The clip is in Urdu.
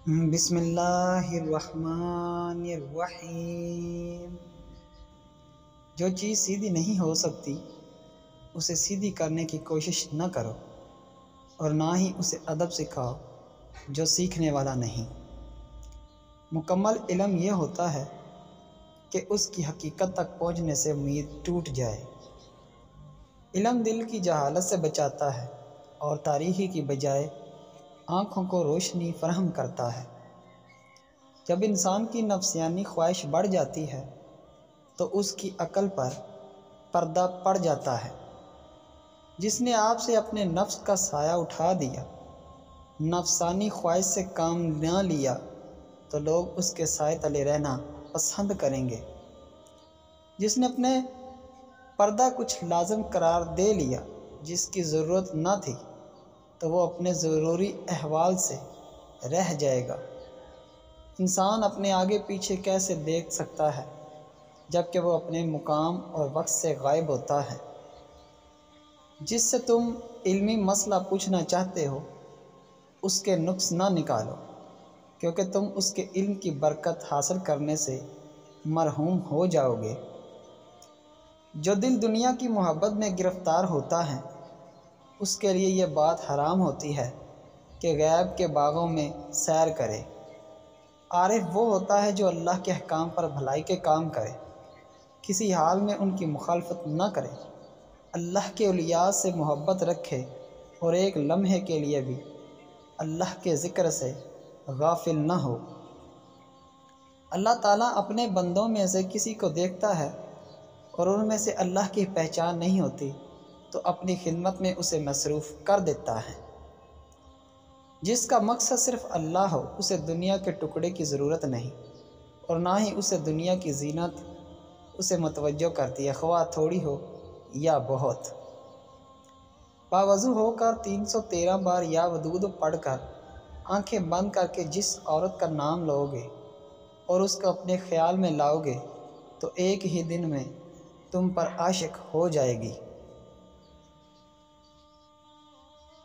بسم اللہ الرحمن الرحیم۔ جو چیز سیدھی نہیں ہو سکتی اسے سیدھی کرنے کی کوشش نہ کرو، اور نہ ہی اسے ادب سکھاؤ جو سیکھنے والا نہیں۔ مکمل علم یہ ہوتا ہے کہ اس کی حقیقت تک پہنچنے سے امید ٹوٹ جائے۔ علم دل کی جہالت سے بچاتا ہے اور تاریکی کی بجائے آنکھوں کو روشنی فراہم کرتا ہے۔ جب انسان کی نفسیانی خواہش بڑھ جاتی ہے تو اس کی عقل پر پردہ پڑ جاتا ہے۔ جس نے آپ سے اپنے نفس کا سایہ اٹھا دیا، نفسانی خواہش سے کام نہ لیا، تو لوگ اس کے سائے تلے رہنا پسند کریں گے۔ جس نے اپنے پردہ کچھ لازم قرار دے لیا جس کی ضرورت نہ تھی، تو وہ اپنے ضروری احوال سے رہ جائے گا۔ انسان اپنے آگے پیچھے کیسے دیکھ سکتا ہے جب کہ وہ اپنے مقام اور وقت سے غائب ہوتا ہے؟ جس سے تم علمی مسئلہ پوچھنا چاہتے ہو اس کے نقص نہ نکالو، کیونکہ تم اس کے علم کی برکت حاصل کرنے سے محروم ہو جاؤ گے۔ جو دل دنیا کی محبت میں گرفتار ہوتا ہے اس کے لیے یہ بات حرام ہوتی ہے کہ غیب کے باغوں میں سیر کرے۔ عارف وہ ہوتا ہے جو اللہ کے احکام پر بھلائی کے کام کرے، کسی حال میں ان کی مخالفت نہ کرے، اللہ کے اولیاء سے محبت رکھے اور ایک لمحے کے لیے بھی اللہ کے ذکر سے غافل نہ ہو۔ اللہ تعالیٰ اپنے بندوں میں سے کسی کو دیکھتا ہے اور ان میں سے اللہ کی پہچان نہیں ہوتی تو اپنی خدمت میں اسے مصروف کر دیتا ہے۔ جس کا مقصد صرف اللہ ہو اسے دنیا کے ٹکڑے کی ضرورت نہیں، اور نہ ہی اسے دنیا کی زینت اسے متوجہ کرتی ہے، خواہ تھوڑی ہو یا بہت۔ باوضو ہو کر 313 بار یا ودود پڑھ کر آنکھیں بند کر کے جس عورت کا نام لو گے اور اس کو اپنے خیال میں لاؤ گے تو ایک ہی دن میں تم پر عاشق ہو جائے گی۔